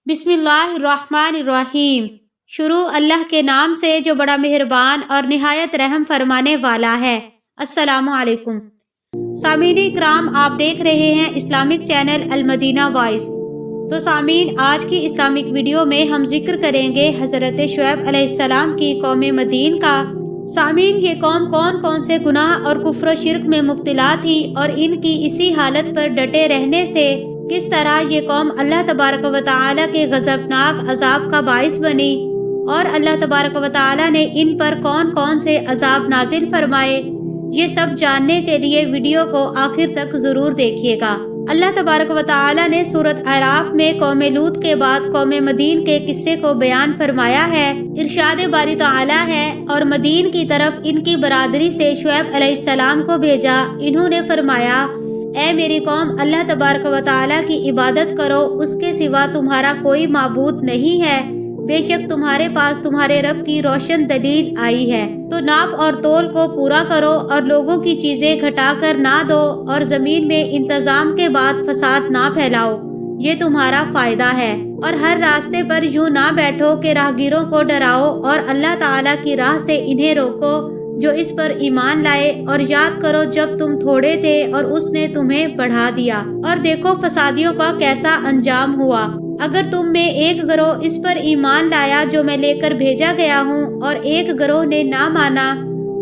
بسم اللہ الرحمن الرحیم۔ شروع اللہ کے نام سے جو بڑا مہربان اور نہایت رحم فرمانے والا ہے۔ السلام علیکم سامعین اکرام، آپ دیکھ رہے ہیں اسلامک چینل المدینہ وائس۔ تو سامعین، آج کی اسلامک ویڈیو میں ہم ذکر کریں گے حضرت شعیب علیہ السلام کی قوم مدین کا۔ سامعین، یہ قوم کون کون سے گناہ اور کفر و شرک میں مبتلا تھی اور ان کی اسی حالت پر ڈٹے رہنے سے کس طرح یہ قوم اللہ تبارک و تعالی کے غضبناک عذاب کا باعث بنی، اور اللہ تبارک و تعالی نے ان پر کون کون سے عذاب نازل فرمائے، یہ سب جاننے کے لیے ویڈیو کو آخر تک ضرور دیکھیے گا۔ اللہ تبارک و تعالی نے سورۃ اعراف میں قوم لوط کے بعد قوم مدین کے قصے کو بیان فرمایا ہے۔ ارشاد باری تعالی ہے، اور مدین کی طرف ان کی برادری سے شعیب علیہ السلام کو بھیجا۔ انہوں نے فرمایا، اے میری قوم، اللہ تبارک و تعالی کی عبادت کرو، اس کے سوا تمہارا کوئی معبود نہیں ہے۔ بے شک تمہارے پاس تمہارے رب کی روشن دلیل آئی ہے، تو ناپ اور تول کو پورا کرو اور لوگوں کی چیزیں گھٹا کر نہ دو، اور زمین میں انتظام کے بعد فساد نہ پھیلاؤ، یہ تمہارا فائدہ ہے۔ اور ہر راستے پر یوں نہ بیٹھو کہ راہگیروں کو ڈراؤ، اور اللہ تعالی کی راہ سے انہیں روکو جو اس پر ایمان لائے، اور یاد کرو جب تم تھوڑے تھے اور اس نے تمہیں بڑھا دیا، اور دیکھو فسادیوں کا کیسا انجام ہوا۔ اگر تم میں ایک گروہ اس پر ایمان لایا جو میں لے کر بھیجا گیا ہوں، اور ایک گروہ نے نہ مانا،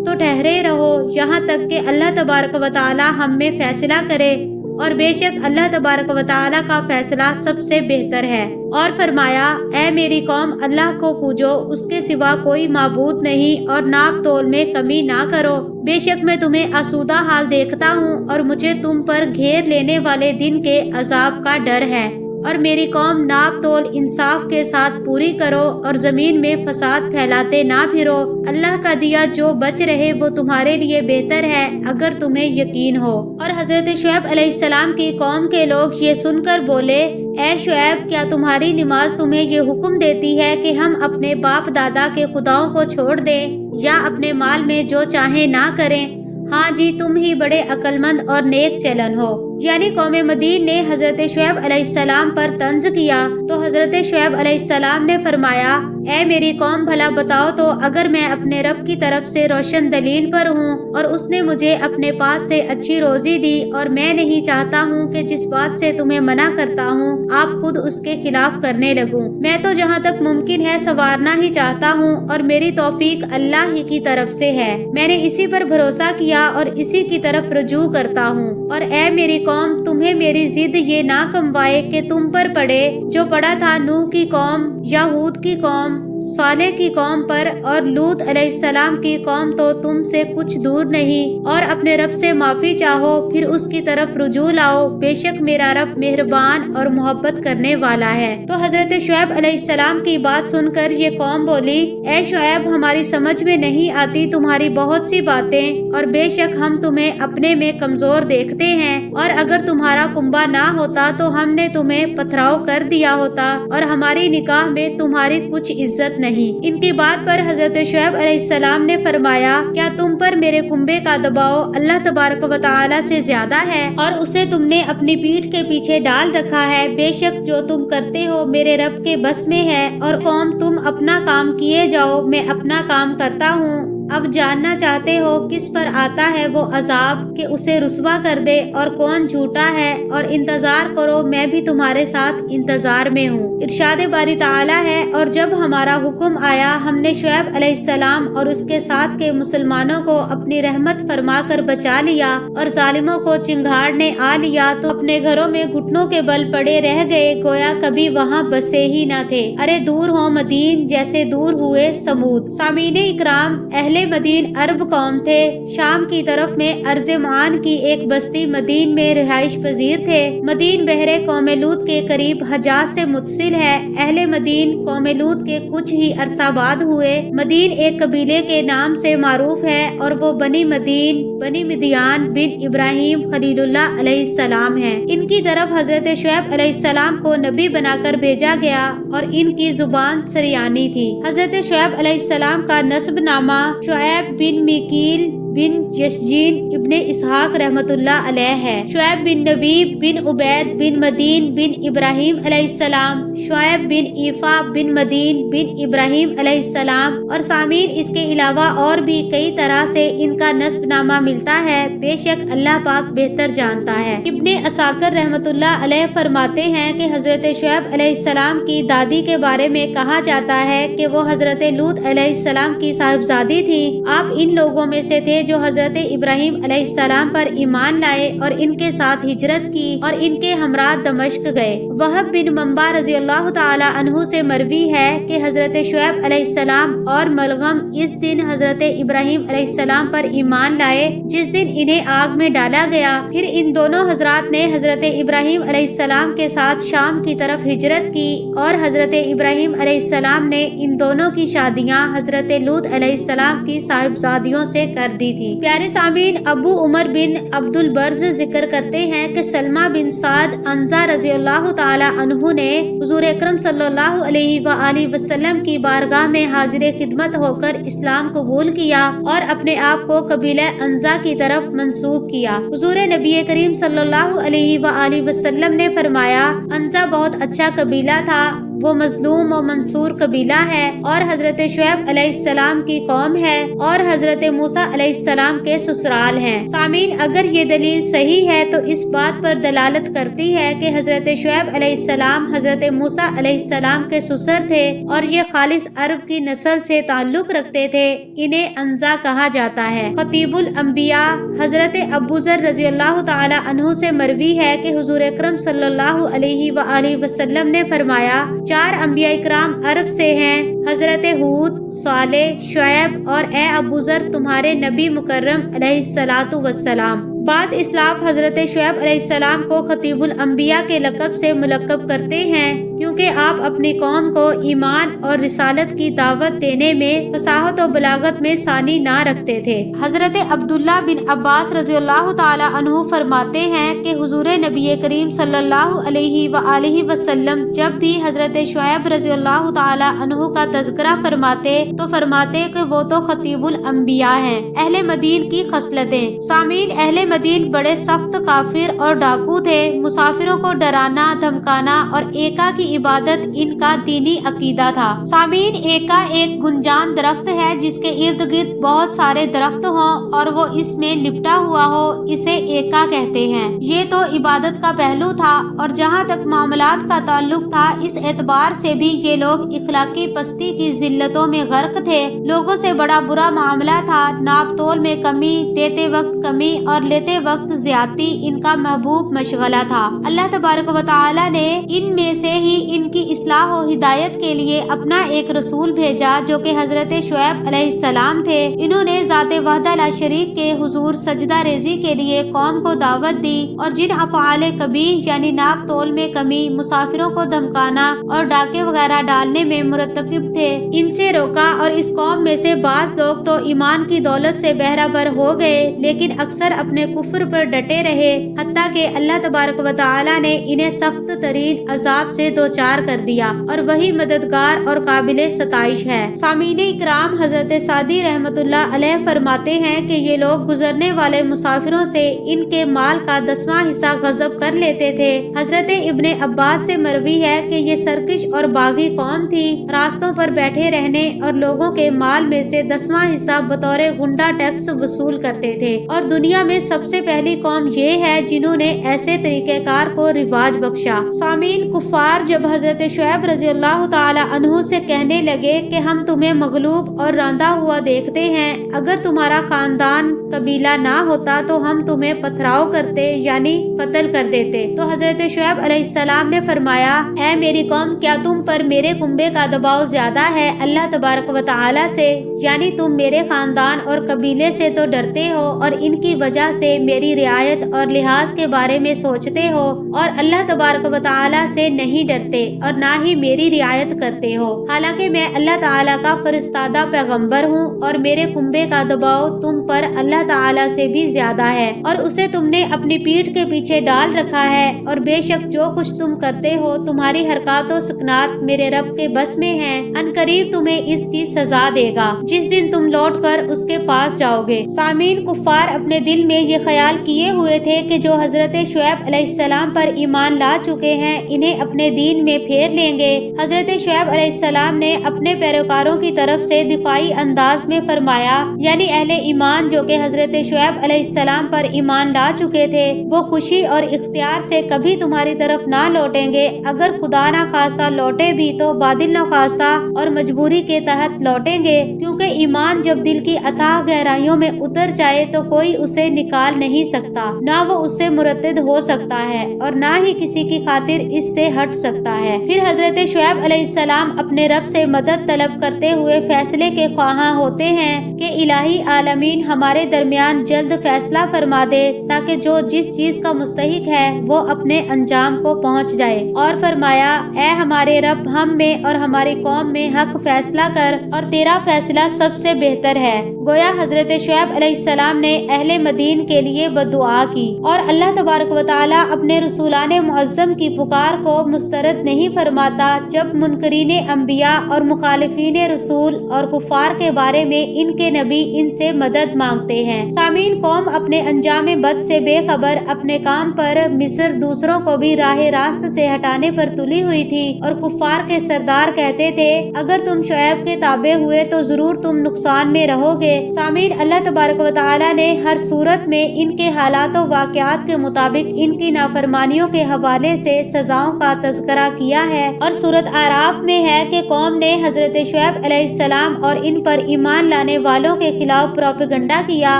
تو ٹھہرے رہو یہاں تک کہ اللہ تبارک و تعالی ہم میں فیصلہ کرے، اور بے شک اللہ تبارک و تعالی کا فیصلہ سب سے بہتر ہے۔ اور فرمایا، اے میری قوم، اللہ کو پوجو، اس کے سوا کوئی معبود نہیں، اور ناپ تول میں کمی نہ کرو۔ بے شک میں تمہیں آسودہ حال دیکھتا ہوں، اور مجھے تم پر گھیر لینے والے دن کے عذاب کا ڈر ہے۔ اور میری قوم، ناپ تول انصاف کے ساتھ پوری کرو، اور زمین میں فساد پھیلاتے نہ پھرو۔ اللہ کا دیا جو بچ رہے وہ تمہارے لیے بہتر ہے اگر تمہیں یقین ہو۔ اور حضرت شعیب علیہ السلام کی قوم کے لوگ یہ سن کر بولے، اے شعیب، کیا تمہاری نماز تمہیں یہ حکم دیتی ہے کہ ہم اپنے باپ دادا کے خداؤں کو چھوڑ دیں، یا اپنے مال میں جو چاہیں نہ کریں؟ ہاں جی، تم ہی بڑے عقل مند اور نیک چلن ہو۔ یعنی قوم مدین نے حضرت شعیب علیہ السلام پر طنز کیا، تو حضرت شعیب علیہ السلام نے فرمایا، اے میری قوم، بھلا بتاؤ تو، اگر میں اپنے رب کی طرف سے روشن دلیل پر ہوں، اور اس نے مجھے اپنے پاس سے اچھی روزی دی، اور میں نہیں چاہتا ہوں کہ جس بات سے تمہیں منع کرتا ہوں آپ خود اس کے خلاف کرنے لگوں، میں تو جہاں تک ممکن ہے سنوارنا ہی چاہتا ہوں، اور میری توفیق اللہ ہی کی طرف سے ہے، میں نے اسی پر بھروسہ کیا اور اسی کی طرف رجوع کرتا ہوں۔ اور اے میری قوم، تمہیں میری ضد یہ نہ کموائے کہ تم پر پڑے جو پڑا تھا نوح کی قوم، یا ہود کی قوم، صالح کی قوم پر، اور لوط علیہ السلام کی قوم تو تم سے کچھ دور نہیں۔ اور اپنے رب سے معافی چاہو، پھر اس کی طرف رجوع لاؤ، بے شک میرا رب مہربان اور محبت کرنے والا ہے۔ تو حضرت شعیب علیہ السلام کی بات سن کر یہ قوم بولی، اے شعیب، ہماری سمجھ میں نہیں آتی تمہاری بہت سی باتیں، اور بے شک ہم تمہیں اپنے میں کمزور دیکھتے ہیں، اور اگر تمہارا کنبہ نہ ہوتا تو ہم نے تمہیں پتھراؤ کر دیا ہوتا، اور ہماری نکاح میں تمہاری کچھ عزت نہیں۔ ان کی بات پر حضرت شعیب علیہ السلام نے فرمایا، کیا تم پر میرے کنبے کا دباؤ اللہ تبارک و تعالی سے زیادہ ہے، اور اسے تم نے اپنی پیٹھ کے پیچھے ڈال رکھا ہے؟ بے شک جو تم کرتے ہو میرے رب کے بس میں ہے، اور قوم، تم اپنا کام کیے جاؤ، میں اپنا کام کرتا ہوں۔ اب جاننا چاہتے ہو کس پر آتا ہے وہ عذاب کہ اسے رسوا کر دے، اور کون جھوٹا ہے؟ اور انتظار کرو، میں بھی تمہارے ساتھ انتظار میں ہوں۔ ارشاد باری تعالی ہے، اور جب ہمارا حکم آیا، ہم نے شعیب علیہ السلام اور اس کے ساتھ کے مسلمانوں کو اپنی رحمت فرما کر بچا لیا، اور ظالموں کو چنگاڑنے آ لیا تو اپنے گھروں میں گھٹنوں کے بل پڑے رہ گئے، گویا کبھی وہاں بسے ہی نہ تھے۔ ارے دور ہو مدین جیسے دور ہوئے سمود۔ سامعین اکرام، اہل مدین عرب قوم تھے، شام کی طرف میں ارض معان کی ایک بستی مدین میں رہائش پذیر تھے۔ مدین بحر قوم لوط کے قریب حجاز سے متصل ہے۔ اہل مدین قوم لوط کے کچھ ہی عرصہ بعد ہوئے۔ مدین ایک قبیلے کے نام سے معروف ہے، اور وہ بنی مدین بنی مدیان بن ابراہیم خلیل اللہ علیہ السلام ہیں۔ ان کی طرف حضرت شعیب علیہ السلام کو نبی بنا کر بھیجا گیا، اور ان کی زبان سریانی تھی۔ حضرت شعیب علیہ السلام کا نسب نامہ شعیب بن میکیل بن یشجین ابن اسحاق رحمۃ اللہ علیہ ہے۔ شعیب بن نبیب بن عبید بن مدین بن ابراہیم علیہ السلام، شعیب بن ایفا بن مدین بن ابراہیم علیہ السلام، اور سامعین اس کے علاوہ اور بھی کئی طرح سے ان کا نسب نامہ ملتا ہے، بے شک اللہ پاک بہتر جانتا ہے۔ ابن اساکر رحمۃ اللہ علیہ فرماتے ہیں کہ حضرت شعیب علیہ السلام کی دادی کے بارے میں کہا جاتا ہے کہ وہ حضرت لوط علیہ السلام کی صاحبزادی تھی۔ آپ ان لوگوں میں سے تھے جو حضرت ابراہیم علیہ السلام پر ایمان لائے اور ان کے ساتھ ہجرت کی اور ان کے ہمراہ دمشق گئے۔ وہب بن منبع رضی اللہ تعالی عنہ سے مروی ہے کہ حضرت شعیب علیہ السلام اور ملغم اس دن حضرت ابراہیم علیہ السلام پر ایمان لائے جس دن انہیں آگ میں ڈالا گیا۔ پھر ان دونوں حضرات نے حضرت ابراہیم علیہ السلام کے ساتھ شام کی طرف ہجرت کی اور حضرت ابراہیم علیہ السلام نے ان دونوں کی شادیاں حضرت لوط علیہ السلام کی صاحبزادیوں سے کر دی تھی۔ پیارے سامعین، ابو عمر بن عبد البرز ذکر کرتے ہیں کہ سلمہ بن سعد عنزہ رضی اللہ تعالی عنہ نے حضور اکرم صلی اللہ علیہ وآلہ وسلم کی بارگاہ میں حاضر خدمت ہو کر اسلام قبول کیا اور اپنے آپ کو قبیلہ عنزہ کی طرف منسوب کیا۔ حضور نبی کریم صلی اللہ علیہ وآلہ وسلم نے فرمایا، عنزہ بہت اچھا قبیلہ تھا، وہ مظلوم و منصور قبیلہ ہے اور حضرت شعیب علیہ السلام کی قوم ہے اور حضرت موسیٰ علیہ السلام کے سسرال ہیں۔ سامعین، اگر یہ دلیل صحیح ہے تو اس بات پر دلالت کرتی ہے کہ حضرت شعیب علیہ السلام حضرت موسیٰ علیہ السلام کے سسر تھے اور یہ خالص عرب کی نسل سے تعلق رکھتے تھے۔ انہیں عنزہ کہا جاتا ہے۔ خطیب الانبیاء حضرت ابو ذر رضی اللہ تعالی عنہ سے مروی ہے کہ حضور اکرم صلی اللہ علیہ وآلہ وسلم نے فرمایا، 4 انبیاء اکرام عرب سے ہیں، حضرت ہود، صالح، شعیب، اور اے ابو ذر تمہارے نبی مکرم علیہ الصلاۃ والسلام۔ بعض اسلاف حضرت شعیب علیہ السلام کو خطیب الانبیاء کے لقب سے ملقب کرتے ہیں کیونکہ آپ اپنی قوم کو ایمان اور رسالت کی دعوت دینے میں فصاحت و بلاغت میں ثانی نہ رکھتے تھے۔ حضرت عبداللہ بن عباس رضی اللہ تعالی عنہ فرماتے ہیں کہ حضور نبی کریم صلی اللہ علیہ وآلہ وسلم جب بھی حضرت شعیب رضی اللہ تعالی عنہ کا تذکرہ فرماتے تو فرماتے کہ وہ تو خطیب الانبیاء ہیں۔ اہل مدین کی خصلتیں۔ سامعین، اہل مدین بڑے سخت کافر اور ڈاکو تھے۔ مسافروں کو ڈرانا، دھمکانا اور ایکا کی عبادت ان کا دینی عقیدہ تھا۔ سامعین، ایکا ایک گنجان درخت ہے جس کے ارد گرد بہت سارے درخت ہوں اور وہ اس میں لپٹا ہوا ہو، اسے ایکا کہتے ہیں۔ یہ تو عبادت کا پہلو تھا اور جہاں تک معاملات کا تعلق تھا اس اعتبار سے بھی یہ لوگ اخلاقی پستی کی ذلتوں میں غرق تھے۔ لوگوں سے بڑا برا معاملہ تھا، ناپ تول میں کمی، دیتے وقت کمی اور لیتے وقت زیادتی ان کا محبوب مشغلہ تھا۔ اللہ تبارک و تعالی نے ان میں سے ہی ان کی اصلاح و ہدایت کے لیے اپنا ایک رسول بھیجا جو کہ حضرت شعیب علیہ السلام تھے۔ انہوں نے ذات وحدہ لا شریک کے حضور سجدہ ریزی کے لیے قوم کو دعوت دی اور جن افعال قبیح یعنی ناپ تول میں کمی، مسافروں کو دھمکانا اور ڈاکے وغیرہ ڈالنے میں مرتکب تھے ان سے روکا، اور اس قوم میں سے بعض لوگ تو ایمان کی دولت سے بہرہ بر ہو گئے لیکن اکثر اپنے کفر پر ڈٹے رہے، حتیٰ کہ اللہ تبارک و تعالی نے انہیں سخت ترین عذاب سے دوچار کر دیا اور وہی مددگار اور قابل ستائش ہے۔ سامعین اکرام، حضرت سعدی رحمت اللہ علیہ فرماتے ہیں کہ یہ لوگ گزرنے والے مسافروں سے ان کے مال کا 10واں حصہ غصب کر لیتے تھے۔ حضرت ابن عباس سے مروی ہے کہ یہ سرکش اور باغی قوم تھی، راستوں پر بیٹھے رہنے اور لوگوں کے مال میں سے 10واں حصہ بطور غنڈہ ٹیکس وصول کرتے تھے، اور دنیا میں سب سے پہلی قوم یہ ہے جنہوں نے ایسے طریقہ کار کو رواج بخشا۔ سامعین، کفار جب حضرت شعیب رضی اللہ تعالی عنہ سے کہنے لگے کہ ہم تمہیں مغلوب اور راندہ ہوا دیکھتے ہیں، اگر تمہارا خاندان قبیلہ نہ ہوتا تو ہم تمہیں پتھراؤ کرتے یعنی قتل کر دیتے، تو حضرت شعیب علیہ السلام نے فرمایا، اے میری قوم، کیا تم پر میرے کنبے کا دباؤ زیادہ ہے اللہ تبارک و تعالی سے؟ یعنی تم میرے خاندان اور قبیلے سے تو ڈرتے ہو اور ان کی وجہ سے میری رعایت اور لحاظ کے بارے میں سوچتے ہو اور اللہ تبارک و تعالی سے نہیں ڈرتے۔ کرتے اور نہ ہی میری رعایت کرتے ہو، حالانکہ میں اللہ تعالیٰ کا فرستادہ پیغمبر ہوں اور میرے کنبے کا دباؤ تم پر اللہ تعالیٰ سے بھی زیادہ ہے اور اسے تم نے اپنی پیٹھ کے پیچھے ڈال رکھا ہے، اور بے شک جو کچھ تم کرتے ہو تمہاری حرکات و سکنات میرے رب کے بس میں ہیں، ان قریب تمہیں اس کی سزا دے گا جس دن تم لوٹ کر اس کے پاس جاؤ گے۔ سامعین، کفار اپنے دل میں یہ خیال کیے ہوئے تھے کہ جو حضرت شعیب علیہ السلام پر ایمان لا چکے ہیں انہیں اپنے دین میں پھیر لیں گے۔ حضرت شعیب علیہ السلام نے اپنے پیروکاروں کی طرف سے دفاعی انداز میں فرمایا، یعنی اہل ایمان جو کہ حضرت شعیب علیہ السلام پر ایمان لا چکے تھے وہ خوشی اور اختیار سے کبھی تمہاری طرف نہ لوٹیں گے، اگر خدا نہ خواستہ لوٹے بھی تو بادل نہ خواستہ اور مجبوری کے تحت لوٹیں گے، کیونکہ ایمان جب دل کی اتھاہ گہرائیوں میں اتر جائے تو کوئی اسے نکال نہیں سکتا، نہ وہ اس سے مرتد ہو سکتا ہے اور نہ ہی کسی کی خاطر اس سے ہٹ سکتا ہے۔ پھر حضرت شعیب علیہ السلام اپنے رب سے مدد طلب کرتے ہوئے فیصلے کے خواہاں ہوتے ہیں کہ الہی عالمین ہمارے درمیان جلد فیصلہ فرما دے تاکہ جو جس چیز کا مستحق ہے وہ اپنے انجام کو پہنچ جائے، اور فرمایا، اے ہمارے رب، ہم میں اور ہماری قوم میں حق فیصلہ کر اور تیرا فیصلہ سب سے بہتر ہے۔ گویا حضرت شعیب علیہ السلام نے اہل مدین کے لیے بددعا کی، اور اللہ تبارک و تعالی اپنے رسولان معظم کی پکار کو مسترد نہیں فرماتا جب منکرین انبیاء اور مخالفین رسول اور کفار کے بارے میں ان کے نبی ان سے مدد مانگتے ہیں۔ سامعین، قوم اپنے انجام بد سے بے خبر اپنے کام پر مصر دوسروں کو بھی راہ راست سے ہٹانے پر تلی ہوئی تھی، اور کفار کے سردار کہتے تھے اگر تم شعیب کے تابع ہوئے تو ضرور تم نقصان میں رہو گے۔ سامعین، اللہ تبارک و تعالی نے ہر صورت میں ان کے حالات و واقعات کے مطابق ان کی نافرمانیوں کے حوالے سے سزاؤں کا تذکرہ کیا ہے، اور سورۃ اعراف میں ہے کہ قوم نے حضرت شعیب علیہ السلام اور ان پر ایمان لانے والوں کے خلاف پروپیگنڈا کیا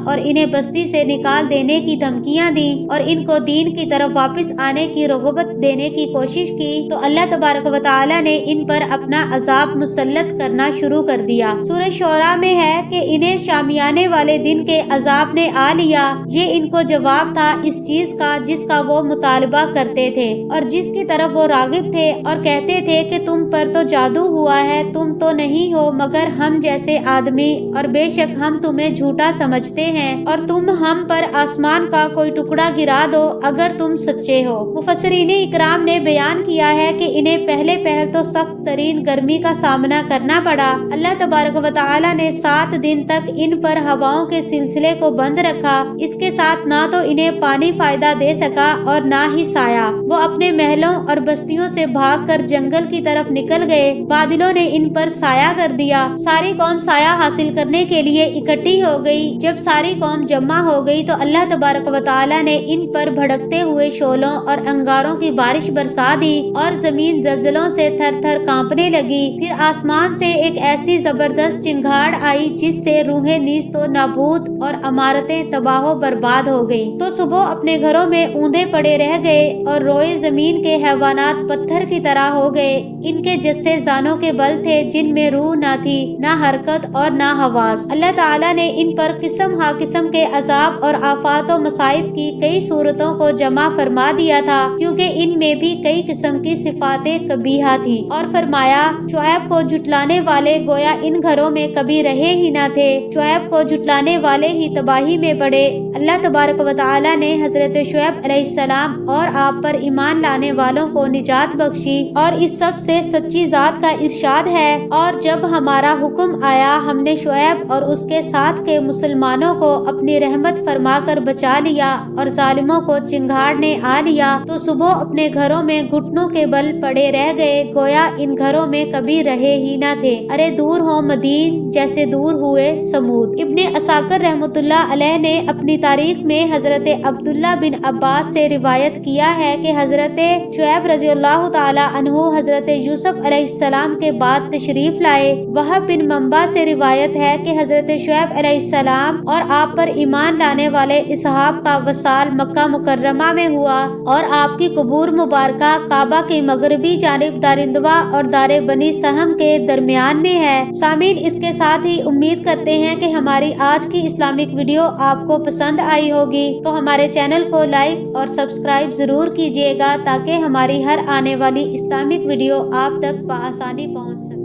اور انہیں بستی سے نکال دینے کی دھمکیاں دیں اور ان کو دین کی طرف واپس آنے کی رغبت دینے کی کوشش کی، تو اللہ تبارک و تعالی نے ان پر اپنا عذاب مسلط کرنا شروع کر دیا۔ سورہ شعراء میں ہے کہ انہیں شامیانے والے دن کے عذاب نے آ لیا۔ یہ ان کو جواب تھا اس چیز کا جس کا وہ مطالبہ کرتے تھے اور جس کی طرف وہ راغب تھے، اور کہتے تھے کہ تم پر تو جادو ہوا ہے، تم تو نہیں ہو مگر ہم جیسے آدمی، اور بے شک ہم تمہیں جھوٹا سمجھتے ہیں، اور تم ہم پر آسمان کا کوئی ٹکڑا گرا دو اگر تم سچے ہو۔ مفسرین اکرام نے بیان کیا ہے کہ انہیں پہلے پہل تو سخت ترین گرمی کا سامنا کرنا پڑا۔ اللہ تبارک و تعالی نے 7 دن تک ان پر ہواؤں کے سلسلے کو بند رکھا، اس کے ساتھ نہ تو انہیں پانی فائدہ دے سکا اور نہ ہی سایہ۔ وہ اپنے محلوں اور بستیوں سے بھاگ کر جنگل کی طرف نکل گئے، بادلوں نے ان پر سایہ کر دیا۔ ساری قوم سایہ حاصل کرنے کے لیے اکٹھی ہو گئی۔ جب ساری قوم جمع ہو گئی تو اللہ تبارک و تعالی نے ان پر بھڑکتے ہوئے شعلوں اور انگاروں کی بارش برسا دی، اور زمین زلزلوں سے تھر تھر کانپنے لگی۔ پھر آسمان سے ایک ایسی زبردست چنگھاڑ آئی جس سے روحیں نیست و نابود اور عمارتیں تباہ و برباد ہو گئیں، تو صبح اپنے گھروں میں اوندے پڑے رہ گئے، اور روئے زمین کے حیوانات پتھر کی طرح ہو گئے۔ ان کے جسے زانوں کے بل تھے جن میں روح نہ تھی، نہ حرکت اور نہ حواس۔ اللہ تعالیٰ نے ان پر قسم ہا قسم کے عذاب اور آفات و مصائب کی کئی صورتوں کو جمع فرما دیا تھا، کیونکہ ان میں بھی کئی قسم کی صفات قبیحہ تھی، اور فرمایا، شعیب کو جھٹلانے والے گویا ان گھروں میں کبھی رہے ہی نہ تھے، شعیب کو جھٹلانے والے ہی تباہی میں پڑے۔ اللہ تبارک و تعالیٰ نے حضرت شعیب علیہ السلام اور آپ پر ایمان لانے والوں کو نجات بخشی، اور اس سب سے سچی ذات کا ارشاد ہے، اور جب ہمارا حکم آیا ہم نے شعیب اور اس کے ساتھ کے مسلمانوں کو اپنی رحمت فرما کر بچا لیا، اور ظالموں کو چنگھاڑ نے آ لیا تو صبح اپنے گھروں میں گھٹنوں کے بل پڑے رہ گئے، گویا ان گھروں میں کبھی رہے ہی نہ تھے۔ ارے دور ہو مدین جیسے دور ہوئے سمود۔ ابن عساکر رحمۃ اللہ علیہ نے اپنی تاریخ میں حضرت عبداللہ بن عباس سے روایت کیا ہے کہ حضرت شعیب رضی اللہ تعالی عنہ حضرت یوسف علیہ السلام کے بعد تشریف لائے۔ وہب بن منبع سے روایت ہے کہ حضرت شعیب علیہ السلام اور آپ پر ایمان لانے والے اصحاب کا وصال مکہ مکرمہ میں ہوا، اور آپ کی قبور مبارکہ کعبہ کی مغربی جانب دارندوا اور دار بنی سہم کے درمیان میں ہے۔ سامعین، اس کے ساتھ ہی امید کرتے ہیں کہ ہماری آج کی اسلامک ویڈیو آپ کو پسند آئی ہوگی تو ہمارے چینل کو لائک اور سبسکرائب ضرور کیجیے گا تاکہ ہماری ہر آنے والی اسلامک ویڈیو آپ تک بآسانی پہنچ سکے۔